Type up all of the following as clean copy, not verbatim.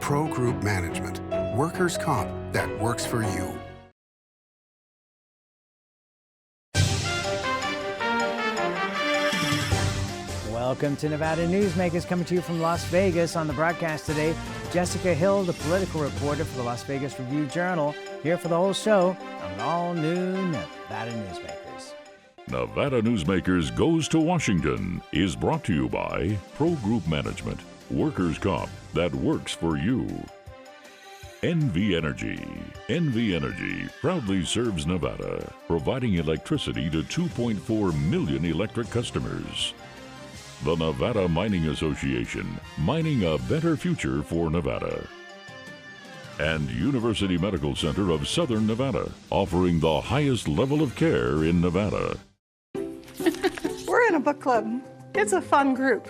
Pro Group Management. Workers' comp that works for you. Welcome to Nevada Newsmakers, coming to you from Las Vegas. On the broadcast today, Jessica Hill, the political reporter for the Las Vegas Review-Journal, here for the whole show on an all-new Nevada Newsmakers. Nevada Newsmakers Goes to Washington is brought to you by Pro Group Management, workers' comp that works for you. NV Energy. NV Energy proudly serves Nevada, providing electricity to 2.4 million electric customers. The Nevada Mining Association, mining a better future for Nevada. And University Medical Center of Southern Nevada, offering the highest level of care in Nevada. We're in a book club. It's a fun group.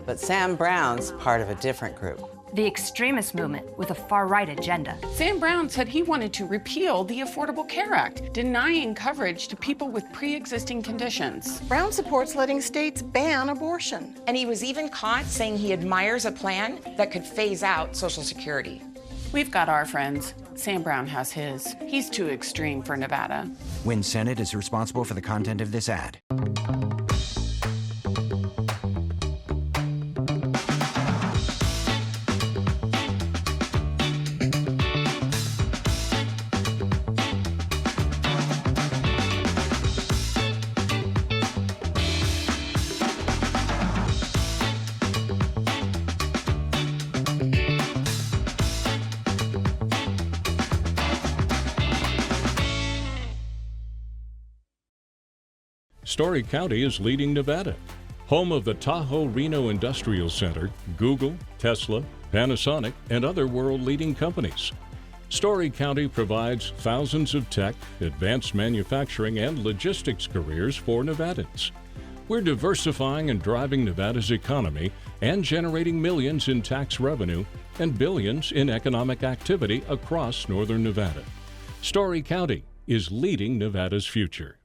But Sam Brown's part of a different group. The extremist movement with a far-right agenda. Sam Brown said he wanted to repeal the Affordable Care Act, denying coverage to people with pre-existing conditions. Brown supports letting states ban abortion. And he was even caught saying he admires a plan that could phase out Social Security. We've got our friends. Sam Brown has his. He's too extreme for Nevada. Wynn Senate is responsible for the content of this ad. Story County is leading Nevada. Home of the Tahoe Reno Industrial Center, Google, Tesla, Panasonic, and other world-leading companies. Story County provides thousands of tech, advanced manufacturing, and logistics careers for Nevadans. We're diversifying and driving Nevada's economy and generating millions in tax revenue and billions in economic activity across northern Nevada. Story County is leading Nevada's future.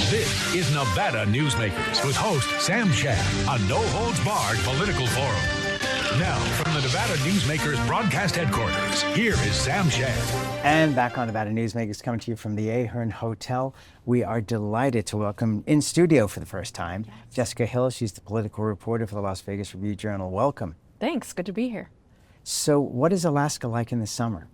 This is Nevada Newsmakers with host Sam Shad, a no-holds-barred political forum. Now, from the Nevada Newsmakers broadcast headquarters, here is Sam Shad. And back on Nevada Newsmakers, coming to you from the Ahern Hotel. We are delighted to welcome in studio for the first time Jessica Hill. She's the political reporter for the Las Vegas Review-Journal. Welcome. Thanks. Good to be here. So what is Alaska like in the summer?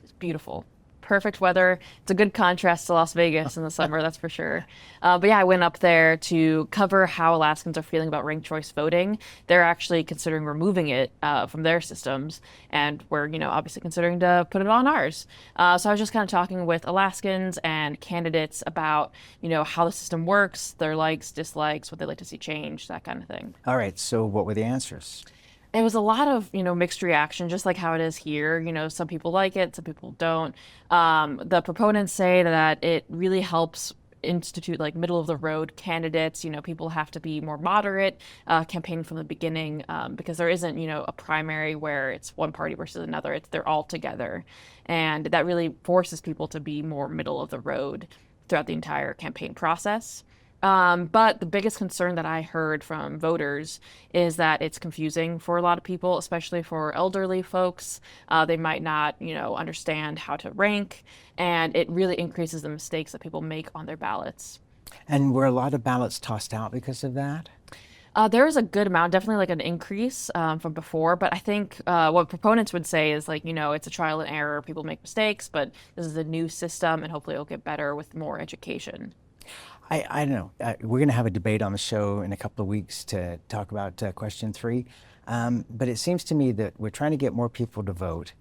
It's beautiful. Perfect weather. It's a good contrast to Las Vegas in the summer, that's for sure. But yeah, I went up there to cover how Alaskans are feeling about ranked choice voting. They're actually considering removing it from their systems, and we're, obviously considering to put it on ours. So I was just kind of talking with Alaskans and candidates about, how the system works, their likes, dislikes, what they'd like to see change, that kind of thing. All right, so what were the answers? It was a lot of, mixed reaction, just like how it is here. Some people like it, some people don't. The proponents say that it really helps institute like middle of the road candidates. People have to be more moderate, campaigning from the beginning, because there isn't, a primary where it's one party versus another. They're all together. And that really forces people to be more middle of the road throughout the entire campaign process. But the biggest concern that I heard from voters is that it's confusing for a lot of people, especially for elderly folks. They might not, understand how to rank, and it really increases the mistakes that people make on their ballots. And were a lot of ballots tossed out because of that? There is a good amount, definitely like an increase from before, but I think what proponents would say is it's a trial and error. People make mistakes, but this is a new system, and hopefully it'll get better with more education. I don't know. We're going to have a debate on the show in a couple of weeks to talk about question 3. But it seems to me that we're trying to get more people to vote.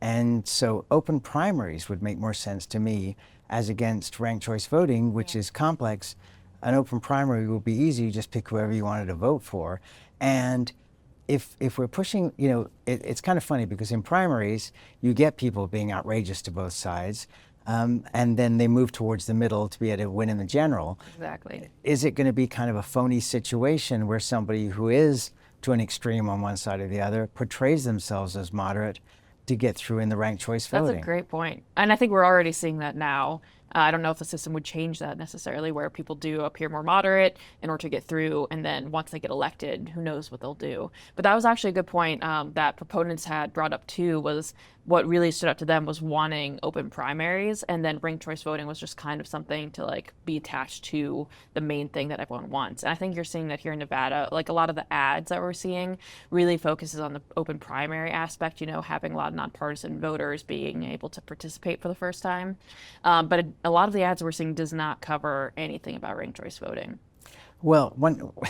And so open primaries would make more sense to me as against ranked choice voting, which is complex. An open primary will be easy. You just pick whoever you wanted to vote for. And if we're pushing, it's kind of funny because in primaries, you get people being outrageous to both sides. And then they move towards the middle to be able to win in the general. Exactly. Is it going to be kind of a phony situation where somebody who is to an extreme on one side or the other portrays themselves as moderate to get through in the ranked choice voting? That's a great point. And I think we're already seeing that now. I don't know if the system would change that necessarily, where people do appear more moderate in order to get through, and then once they get elected, who knows what they'll do. But that was actually a good point that proponents had brought up too, was what really stood out to them was wanting open primaries, and then ranked choice voting was just kind of something to like be attached to the main thing that everyone wants. And I think you're seeing that here in Nevada. Like a lot of the ads that we're seeing really focuses on the open primary aspect, you know, having a lot of nonpartisan voters being able to participate for the first time. But a lot of the ads we're seeing does not cover anything about ranked choice voting. Well,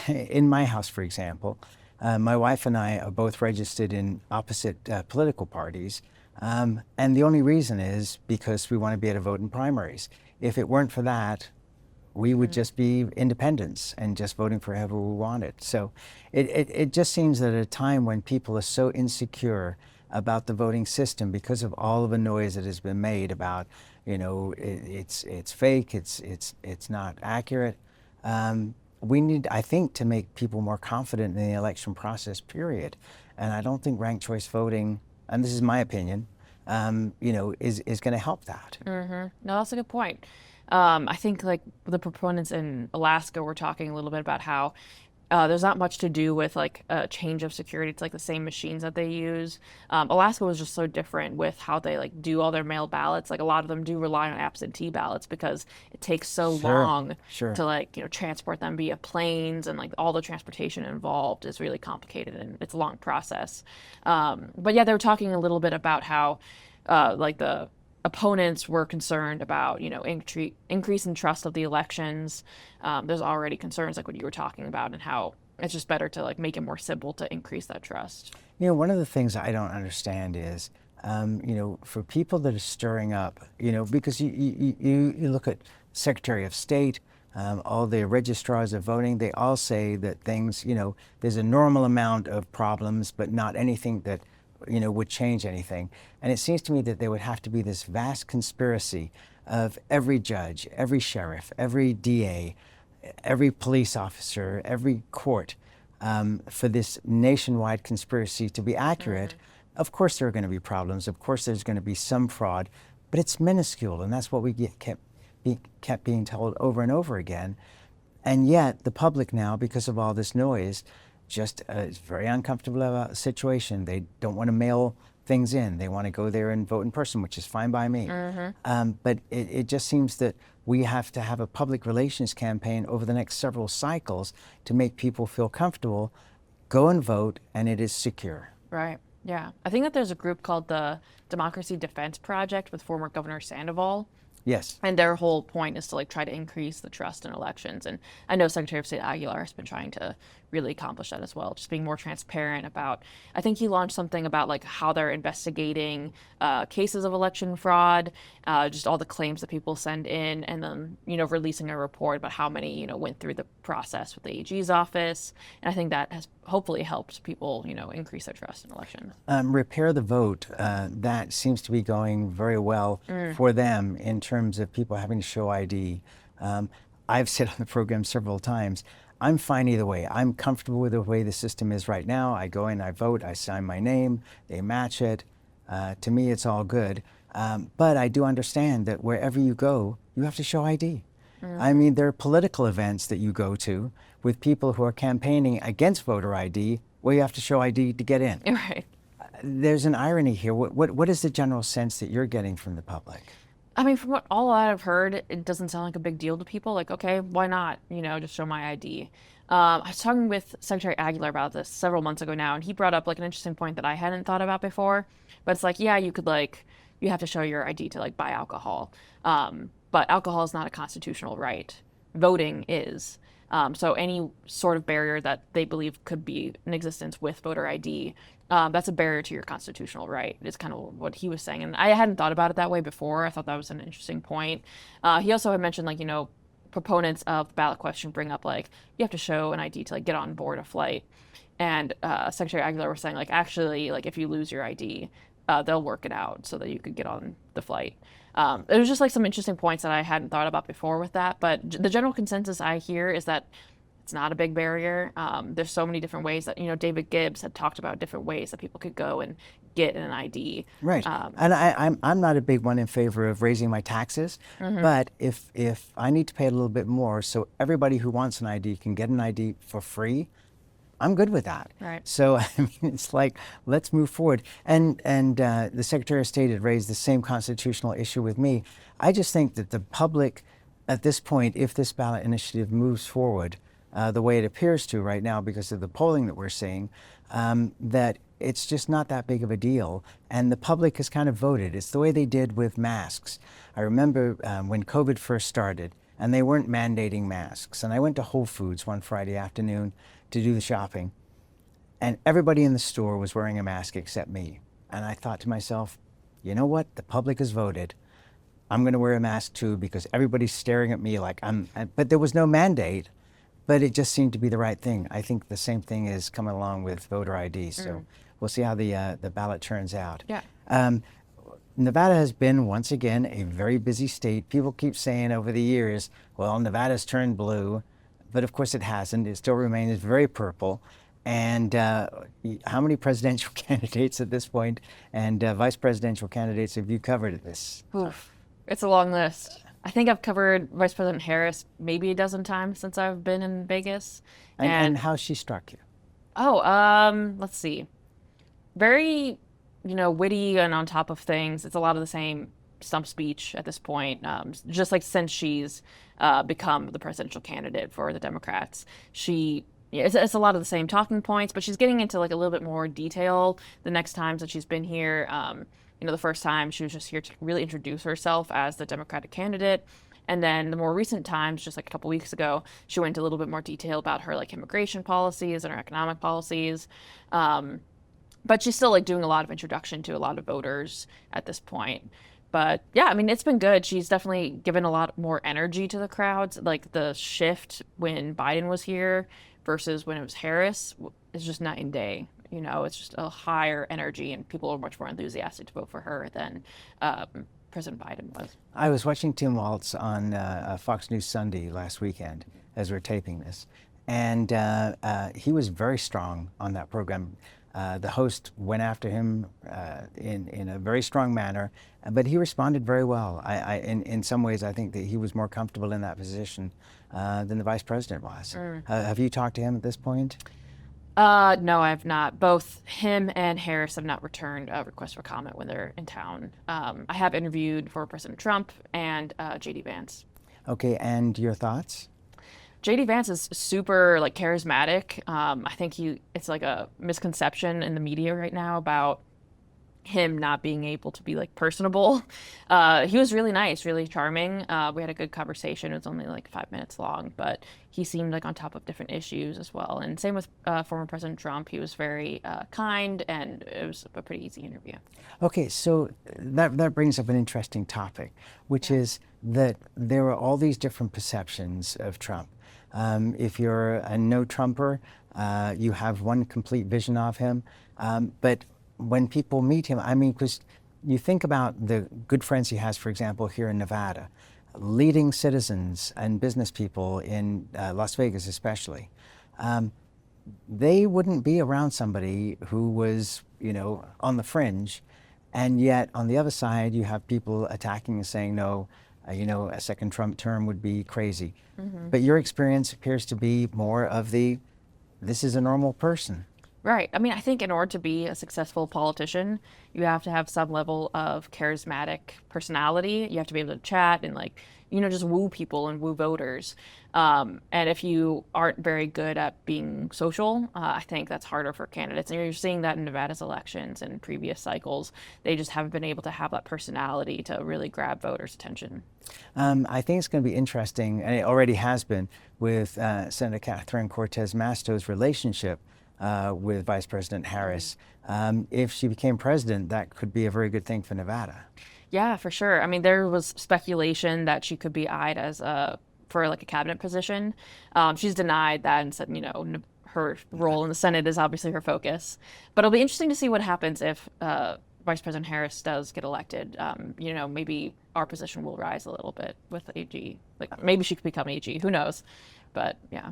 in my house, for example, my wife and I are both registered in opposite political parties. And the only reason is because we want to be able to vote in primaries. If it weren't for that, we would just be independents and just voting for whoever we wanted. So it just seems that at a time when people are so insecure about the voting system because of all of the noise that has been made about, you know, it's fake, it's not accurate. We need, I think, to make people more confident in the election process, period. And I don't think ranked choice voting, and this is my opinion, you know, is going to help that. No, that's a good point. I think like the proponents in Alaska were talking a little bit about how there's not much to do with like a change of security. It's like the same machines that they use. Alaska was just so different with how they like do all their mail ballots. Like a lot of them do rely on absentee ballots because it takes so long to like, you know, transport them via planes, and like all the transportation involved is really complicated and it's a long process. But yeah, they were talking a little bit about how like the opponents were concerned about, you know, increase in trust of the elections. There's already concerns like what you were talking about, and how it's just better to like make it more simple to increase that trust. You know, one of the things I don't understand is, you know, for people that are stirring up, you know, because you look at Secretary of State, all the registrars of voting, they all say that things, you know, there's a normal amount of problems, but not anything that, you know, would change anything. And it seems to me that there would have to be this vast conspiracy of every judge, every sheriff, every DA, every police officer, every court, for this nationwide conspiracy to be accurate. Of course there are going to be problems. Of course there's going to be some fraud, but it's minuscule, and that's what we kept being told over and over again. And yet the public now, because of all this noise, just it's very uncomfortable about the situation. They don't want to mail things in. They want to go there and vote in person, which is fine by me. But it just seems that we have to have a public relations campaign over the next several cycles to make people feel comfortable, go and vote, and it is secure. Right. Yeah. I think that there's a group called the Democracy Defense Project with former Governor Sandoval. Yes. And their whole point is to like try to increase the trust in elections. And I know Secretary of State Aguilar has been trying to really accomplish that as well, just being more transparent about, I think he launched something about like how they're investigating cases of election fraud, just all the claims that people send in, and then, you know, releasing a report about how many, you know, went through the process with the AG's office. And I think that has hopefully helped people, you know, increase their trust in elections. Repair the vote, that seems to be going very well for them in terms of people having to show ID. I've said on the program several times, I'm fine either way. I'm comfortable with the way the system is right now. I go in, I vote, I sign my name, they match it. To me, it's all good. But I do understand that wherever you go, you have to show ID. I mean, there are political events that you go to with people who are campaigning against voter ID where you have to show ID to get in. Right. There's an irony here. What is the general sense that you're getting from the public? I mean, from what all I've heard, it doesn't sound like a big deal to people. Like, okay, why not? You know, just show my ID. I was talking with Secretary Aguilar about this several months ago now, and he brought up like an interesting point that I hadn't thought about before. But it's like, yeah, you could like, you have to show your ID to like buy alcohol. But alcohol is not a constitutional right. Voting is. So any sort of barrier that they believe could be in existence with voter ID, that's a barrier to your constitutional right, is kind of what he was saying. And I hadn't thought about it that way before. I thought that was an interesting point. He also had mentioned, like, you know, proponents of the ballot question bring up, like, you have to show an ID to, like, get on board a flight. And Secretary Aguilar was saying, like, actually, like, if you lose your ID, they'll work it out so that you could get on the flight. It was just, like, some interesting points that I hadn't thought about before with that. But the general consensus I hear is that it's not a big barrier. There's so many different ways that, David Gibbs had talked about different ways that people could go and get an ID. Right. And I'm not a big one in favor of raising my taxes, but if I need to pay a little bit more so everybody who wants an ID can get an ID for free, I'm good with that. Right. So I mean, it's like, let's move forward. And the Secretary of State had raised the same constitutional issue with me. I just think that the public, at this point, if this ballot initiative moves forward the way it appears to right now because of the polling that we're seeing, that it's just not that big of a deal. And the public has kind of voted. It's the way they did with masks. I remember when COVID first started and they weren't mandating masks. And I went to Whole Foods one Friday afternoon to do the shopping, and everybody in the store was wearing a mask except me. And I thought to myself, you know what? The public has voted. I'm going to wear a mask too because everybody's staring at me like but there was no mandate, but it just seemed to be the right thing. I think the same thing is coming along with voter ID. So we'll see how the ballot turns out. Yeah. Nevada has been, once again, a very busy state. People keep saying over the years, well, Nevada's turned blue. But of course it hasn't. It still remains very purple. And how many presidential candidates at this point and vice presidential candidates have you covered at this? Oof. It's a long list. I think I've covered Vice President Harris maybe a dozen times since I've been in Vegas. And how's she struck you? Oh, let's see. Very, witty and on top of things. It's a lot of the same stump speech at this point, just like since she's become the presidential candidate for the Democrats. It's a lot of the same talking points, but she's getting into like a little bit more detail the next times that she's been here. The first time she was just here to really introduce herself as the Democratic candidate. And then the more recent times, just like a couple weeks ago, she went into a little bit more detail about her like immigration policies and her economic policies. But she's still like doing a lot of introduction to a lot of voters at this point. But yeah, I mean, it's been good. She's definitely given a lot more energy to the crowds. Like the shift when Biden was here versus when it was Harris is just night and day. It's just a higher energy and people are much more enthusiastic to vote for her than President Biden was. I was watching Tim Walz on Fox News Sunday last weekend as we're taping this. And he was very strong on that program. The host went after him in a very strong manner, but he responded very well. In some ways, I think that he was more comfortable in that position than the vice president was. Have you talked to him at this point? No, I have not. Both him and Harris have not returned a request for comment when they're in town. I have interviewed for President Trump and J.D. Vance. Okay, and your thoughts? J.D. Vance is super like charismatic. I think it's like a misconception in the media right now about him not being able to be like personable. He was really nice, really charming. We had a good conversation. It was only like 5 minutes long, but he seemed like on top of different issues as well. And same with former President Trump. He was very kind, and it was a pretty easy interview. Okay, so that brings up an interesting topic, which is that there are all these different perceptions of Trump. If you're a no-Trumper, you have one complete vision of him. But when people meet him, I mean, because you think about the good friends he has, for example, here in Nevada, leading citizens and business people in Las Vegas especially, they wouldn't be around somebody who was, on the fringe. And yet, on the other side, you have people attacking and saying, no, a second Trump term would be crazy. But your experience appears to be more of this is a normal person. Right. I mean, I think in order to be a successful politician, you have to have some level of charismatic personality. You have to be able to chat and just woo people and woo voters. And if you aren't very good at being social, I think that's harder for candidates. And you're seeing that in Nevada's elections and previous cycles. They just haven't been able to have that personality to really grab voters' attention. I think it's going to be interesting, and it already has been, with Senator Catherine Cortez Masto's relationship with Vice President Harris. If she became president, that could be a very good thing for Nevada. Yeah, for sure. I mean, there was speculation that she could be eyed as for like a cabinet position. She's denied that and said, her role in the Senate is obviously her focus. But it'll be interesting to see what happens if Vice President Harris does get elected. Maybe our position will rise a little bit with AG. Like maybe she could become AG. Who knows? But yeah.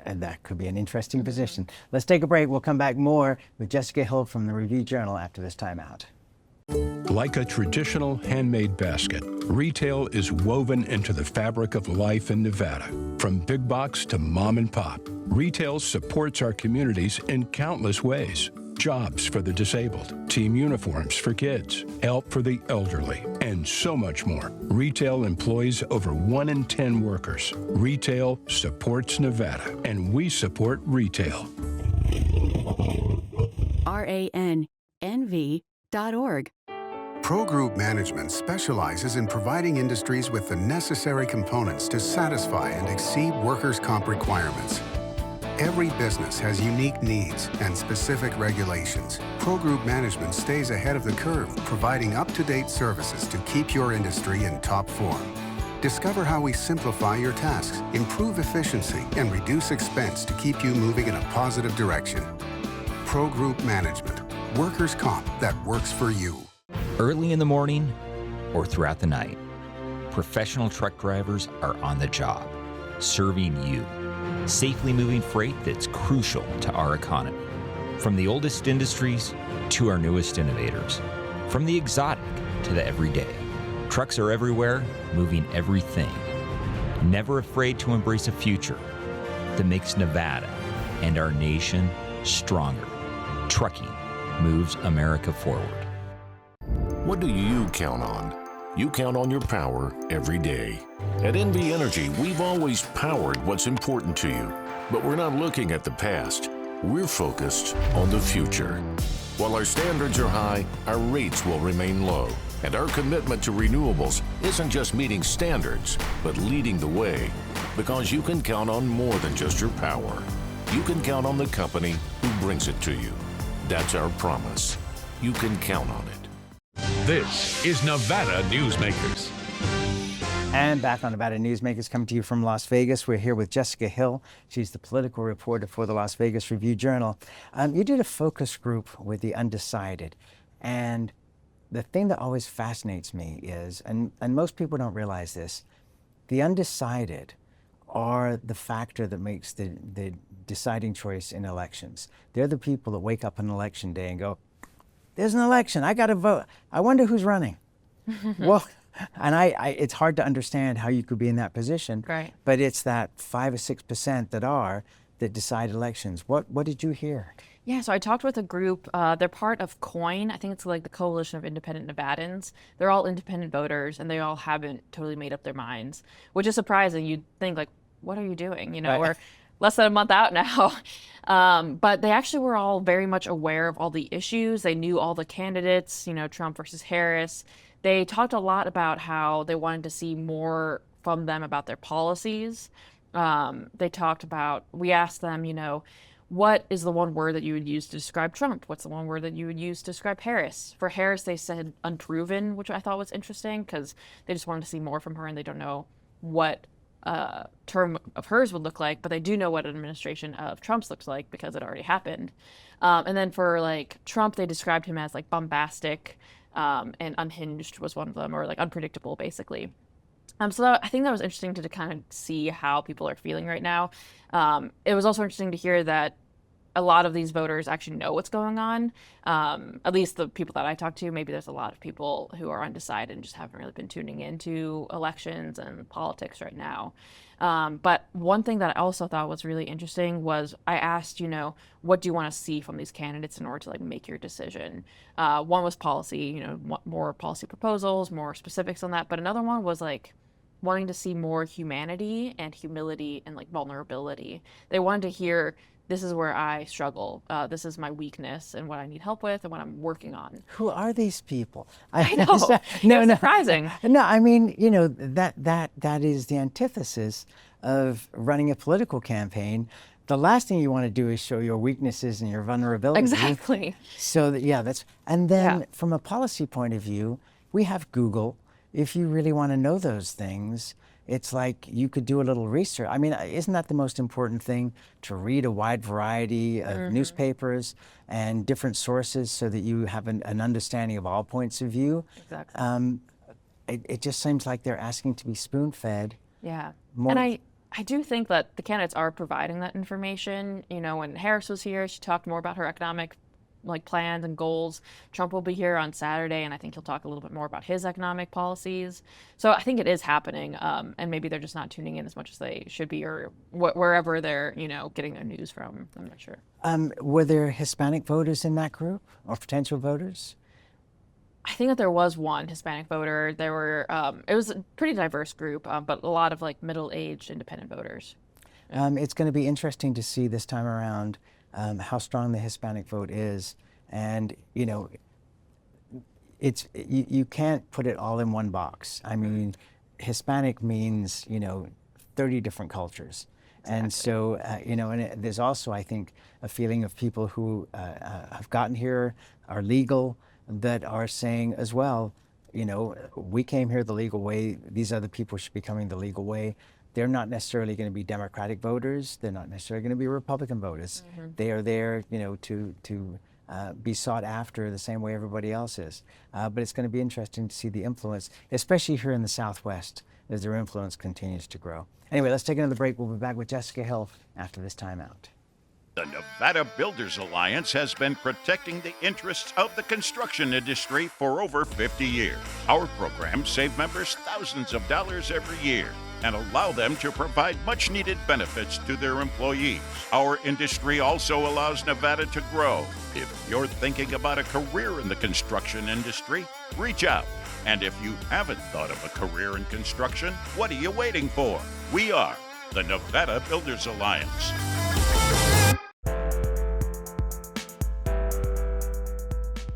And that could be an interesting position. Let's take a break. We'll come back more with Jessica Hill from the Review-Journal after this timeout. Like a traditional handmade basket, retail is woven into the fabric of life in Nevada. From big box to mom and pop, retail supports our communities in countless ways. Jobs for the disabled, team uniforms for kids, help for the elderly, and so much more. Retail employs over 1 in 10 workers. Retail supports Nevada, and we support retail. RANNV.org. Pro Group Management specializes in providing industries with the necessary components to satisfy and exceed workers' comp requirements. Every business has unique needs and specific regulations. Pro Group Management stays ahead of the curve, providing up-to-date services to keep your industry in top form. Discover how we simplify your tasks, improve efficiency, and reduce expense to keep you moving in a positive direction. Pro Group Management. Workers' comp that works for you. Early in the morning or throughout the night, professional truck drivers are on the job, serving you, safely moving freight that's crucial to our economy. From the oldest industries to our newest innovators, from the exotic to the everyday, trucks are everywhere, moving everything. Never afraid to embrace a future that makes Nevada and our nation stronger. Trucking moves America forward. What do you count on? You count on your power every day. At NV Energy, we've always powered what's important to you, but we're not looking at the past. We're focused on the future. While our standards are high, our rates will remain low, and our commitment to renewables isn't just meeting standards, but leading the way, because you can count on more than just your power. You can count on the company who brings it to you. That's our promise. You can count on it. This is Nevada Newsmakers. And back on Nevada Newsmakers, coming to you from Las Vegas. We're here with Jessica Hill. She's the political reporter for the Las Vegas Review-Journal. You did a focus group with the undecided. And the thing that always fascinates me is, and most people don't realize this, the undecided are the factor that makes the deciding choice in elections. They're the people that wake up on election day and go, there's an election, I got to vote. I wonder who's running. Well, and it's hard to understand how you could be in that position. Right. But it's that 5 or 6% that decide elections. What did you hear? Yeah, so I talked with a group. They're part of COIN. I think it's like the Coalition of Independent Nevadans. They're all independent voters, and they all haven't totally made up their minds, which is surprising. You'd think, like, what are you doing? You know, we're less than a month out now. But they actually were all very much aware of all the issues. They knew all the candidates, you know, Trump versus Harris. They talked a lot about how they wanted to see more from them about their policies. They talked about, we asked them, you know, what is the one word that you would use to describe Trump? What's the one word that you would use to describe Harris? For Harris, they said unproven, which I thought was interesting because they just wanted to see more from her and they don't know what term of hers would look like, but they do know what an administration of Trump's looks like because it already happened. And then for like Trump, they described him as like bombastic and unhinged was one of them, or like unpredictable basically. So I think that was interesting to kind of see how people are feeling right now. It was also interesting to hear that a lot of these voters actually know what's going on. At least the people that I talked to, maybe there's a lot of people who are undecided and just haven't really been tuning into elections and politics right now. But one thing that I also thought was really interesting was I asked, you know, what do you want to see from these candidates in order to like make your decision? One was policy, you know, more policy proposals, more specifics on that. But another one was like wanting to see more humanity and humility and like vulnerability. They wanted to hear, this is where I struggle. This is my weakness and what I need help with and what I'm working on. Who are these people? I know. No, surprising. No, I mean, you know, that is the antithesis of running a political campaign. The last thing you want to do is show your weaknesses and your vulnerability. Exactly. So that, and then from a policy point of view, we have Google. If you really want to know those things, it's like you could do a little research. I mean, isn't that the most important thing, to read a wide variety of newspapers and different sources so that you have an understanding of all points of view? Exactly. It just seems like they're asking to be spoon-fed. Yeah. More. And I do think that the candidates are providing that information. You know, when Harris was here, she talked more about her economic plans and goals. Trump will be here on Saturday, and I think he'll talk a little bit more about his economic policies. So I think it is happening, and maybe they're just not tuning in as much as they should be, or wherever they're, getting their news from. I'm not sure. Were there Hispanic voters in that group, or potential voters? I think that there was one Hispanic voter. There were, it was a pretty diverse group, but a lot of middle-aged independent voters. It's going to be interesting to see this time around how strong the Hispanic vote is, and you can't put it all in one box. I mean, Hispanic means 30 different cultures, exactly. And so and there's also, I think, a feeling of people who have gotten here, are legal, that are saying as well, we came here the legal way. These other people should be coming the legal way. They're not necessarily going to be Democratic voters. They're not necessarily going to be Republican voters. Mm-hmm. They are there, to be sought after the same way everybody else is. But it's going to be interesting to see the influence, especially here in the Southwest, as their influence continues to grow. Anyway, let's take another break. We'll be back with Jessica Hill after this timeout. The Nevada Builders Alliance has been protecting the interests of the construction industry for over 50 years. Our programs save members thousands of dollars every year and allow them to provide much-needed benefits to their employees. Our industry also allows Nevada to grow. If you're thinking about a career in the construction industry, reach out. And if you haven't thought of a career in construction, what are you waiting for? We are the Nevada Builders Alliance.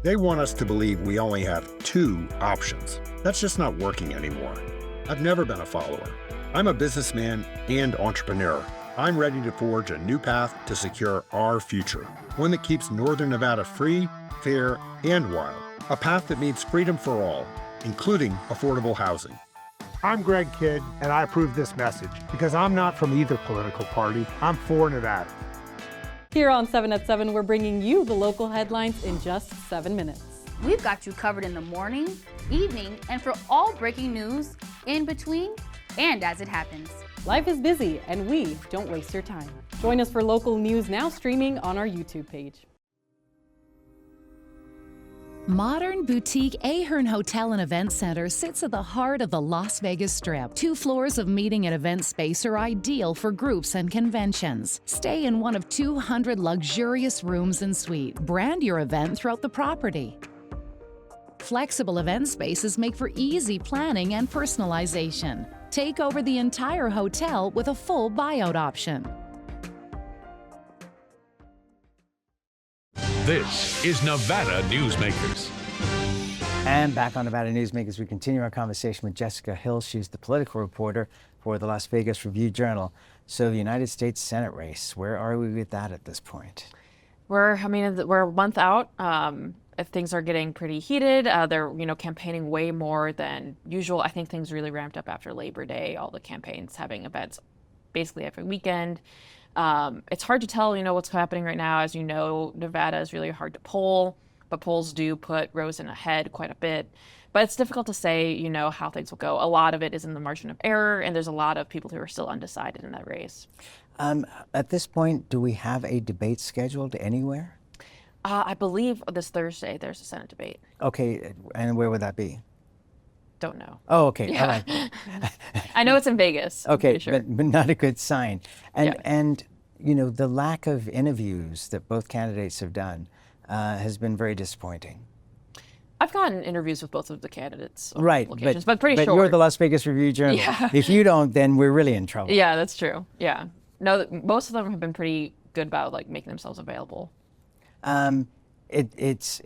They want us to believe we only have two options. That's just not working anymore. I've never been a follower. I'm a businessman and entrepreneur. I'm ready to forge a new path to secure our future. One that keeps Northern Nevada free, fair, and wild. A path that means freedom for all, including affordable housing. I'm Greg Kidd, and I approve this message because I'm not from either political party. I'm for Nevada. Here on 7 at 7, we're bringing you the local headlines in just 7 minutes. We've got you covered in the morning, evening, and for all breaking news, in between, and as it happens. Life is busy, and we don't waste your time. Join us for local news now streaming on our YouTube page. Modern boutique Ahern Hotel and Event Center sits at the heart of the Las Vegas Strip. 2 floors of meeting and event space are ideal for groups and conventions. Stay in one of 200 luxurious rooms and suites. Brand your event throughout the property. Flexible event spaces make for easy planning and personalization. Take over the entire hotel with a full buyout option. This is Nevada Newsmakers. And back on Nevada Newsmakers, we continue our conversation with Jessica Hill. She's the political reporter for the Las Vegas Review-Journal. So the United States Senate race, where are we with that at this point? We're a month out. If things are getting pretty heated, they're campaigning way more than usual. I think things really ramped up after Labor Day. All the campaigns having events basically every weekend. It's hard to tell, what's happening right now. As you know, Nevada is really hard to poll, but polls do put Rosen ahead quite a bit. But it's difficult to say, how things will go. A lot of it is in the margin of error, and there's a lot of people who are still undecided in that race. At this point, do we have a debate scheduled anywhere? I believe this Thursday there's a Senate debate. Okay, and where would that be? Don't know. Oh, okay. Yeah. All right. I know it's in Vegas. Okay, sure. but not a good sign. And Yeah. and the lack of interviews that both candidates have done has been very disappointing. I've gotten interviews with both of the candidates on Right, locations, but pretty but short. you're the Las Vegas Review-Journal. Yeah. If you don't, then we're really in trouble. Yeah, that's true. Yeah. No, most of them have been pretty good about making themselves available. It's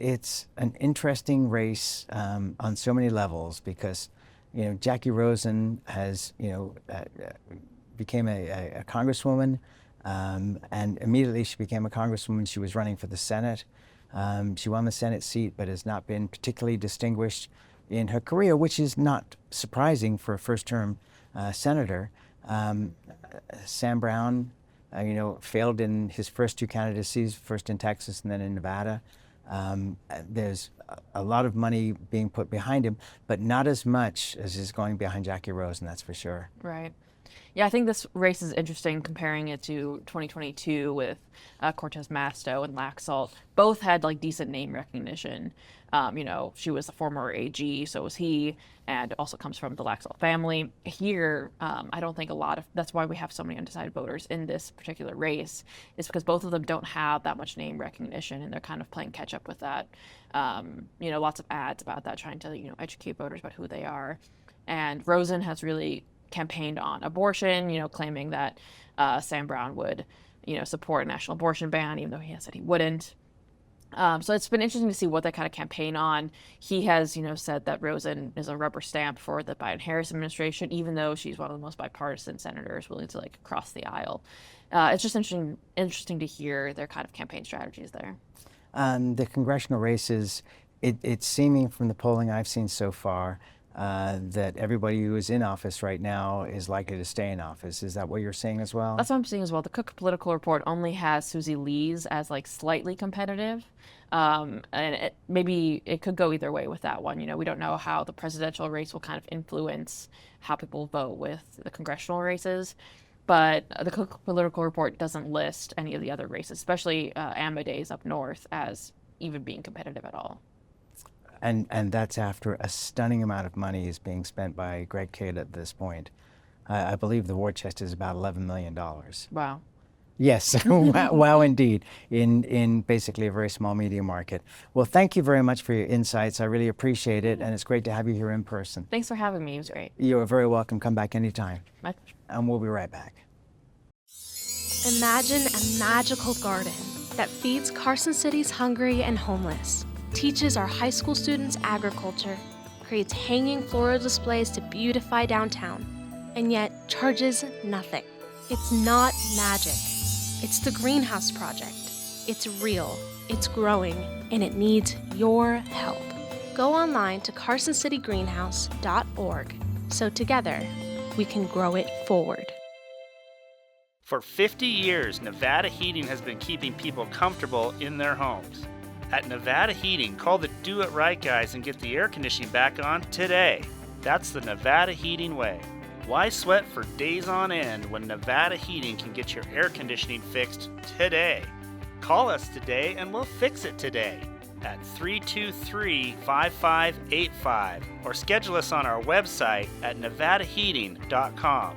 an interesting race on so many levels because, Jackie Rosen has, became a congresswoman, and immediately she became a congresswoman. She was running for the Senate. She won the Senate seat, but has not been particularly distinguished in her career, which is not surprising for a first-term senator. Sam Brown, failed in his first 2 candidacies, first in Texas and then in Nevada. There's a lot of money being put behind him, but not as much as is going behind Jackie Rosen, that's for sure. Right. Yeah, I think this race is interesting comparing it to 2022 with Cortez Masto and Laxalt. Both had like decent name recognition. She was a former AG, so was he, and also comes from the Laxalt family. Here, I don't think that's why we have so many undecided voters in this particular race, is because both of them don't have that much name recognition, and they're kind of playing catch up with that. Lots of ads about that, trying to, educate voters about who they are. And Rosen has really campaigned on abortion, claiming that Sam Brown would, support a national abortion ban, even though he has said he wouldn't. So it's been interesting to see what they kind of campaign on. He has, said that Rosen is a rubber stamp for the Biden-Harris administration, even though she's one of the most bipartisan senators willing to cross the aisle. It's just interesting to hear their kind of campaign strategies there. The congressional races, it's seeming from the polling I've seen so far that everybody who is in office right now is likely to stay in office. Is that what you're seeing as well? That's what I'm seeing as well. The Cook Political Report only has Susie Lee's as slightly competitive. And maybe it could go either way with that one. We don't know how the presidential race will kind of influence how people vote with the congressional races. But the Cook Political Report doesn't list any of the other races, especially Amadeus up north, as even being competitive at all. And that's after a stunning amount of money is being spent by Greg Cade at this point. I believe the war chest is about $11 million. Wow. Yes, wow indeed, in basically a very small media market. Well, thank you very much for your insights. I really appreciate it, and it's great to have you here in person. Thanks for having me. It was great. You are very welcome. Come back anytime. My pleasure. And we'll be right back. Imagine a magical garden that feeds Carson City's hungry and homeless, teaches our high school students agriculture, creates hanging floral displays to beautify downtown, and yet charges nothing. It's not magic. It's the Greenhouse Project. It's real, it's growing, and it needs your help. Go online to carsоncitygreenhouse.org so together we can grow it forward. For 50 years, Nevada Heating has been keeping people comfortable in their homes. At Nevada Heating, call the Do It Right guys and get the air conditioning back on today. That's the Nevada Heating way. Why sweat for days on end when Nevada Heating can get your air conditioning fixed today? Call us today and we'll fix it today at 323-5585 or schedule us on our website at nevadaheating.com.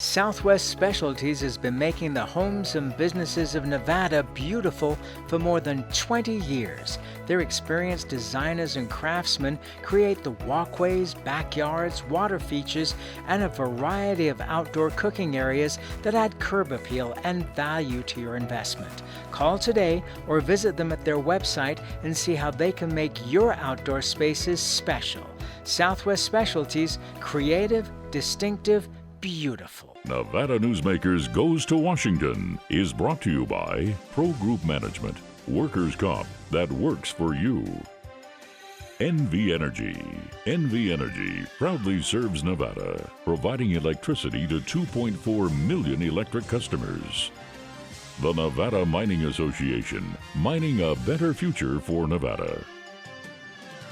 Southwest Specialties has been making the homes and businesses of Nevada beautiful for more than 20 years. Their experienced designers and craftsmen create the walkways, backyards, water features, and a variety of outdoor cooking areas that add curb appeal and value to your investment. Call today or visit them at their website and see how they can make your outdoor spaces special. Southwest Specialties, creative, distinctive, beautiful. Nevada Newsmakers Goes to Washington is brought to you by Pro Group Management, workers' comp that works for you. NV Energy. NV Energy proudly serves Nevada, providing electricity to 2.4 million electric customers. The Nevada Mining Association, mining a better future for Nevada.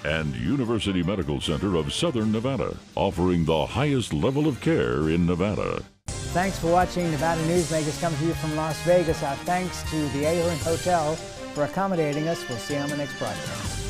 And University Medical Center of Southern Nevada, offering the highest level of care in Nevada. Thanks for watching Nevada Newsmakers coming to you from Las Vegas. Our thanks to the Ahern Hotel for accommodating us. We'll see you on the next broadcast.